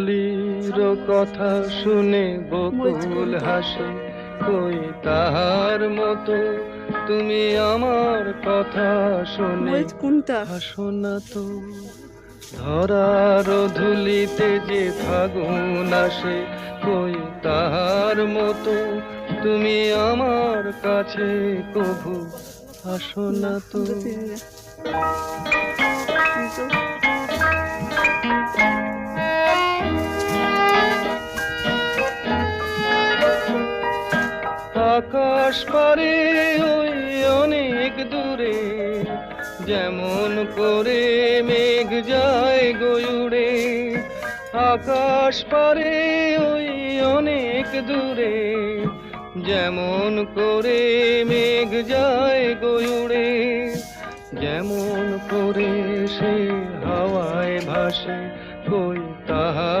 কলির কথা শুনে বকুল হাসে, কই তাহার মতো তুমি আমার কথা শুনে হাসো না তো। ধরার ধুলিতে যে ফাগুন আসে, কই তাহার মতো তুমি আমার কাছে কভু আসো না তো। আকাশ পারে ওই অনেক দূরে, যেমন করে মেঘ যায় গয়ুড়ে। আকাশ পারে ওই অনেক দূরে, যেমন করে মেঘ যায় গয়ুড়ে। যেমন করে সে হাওয়ায় ভাসে, কই তাহার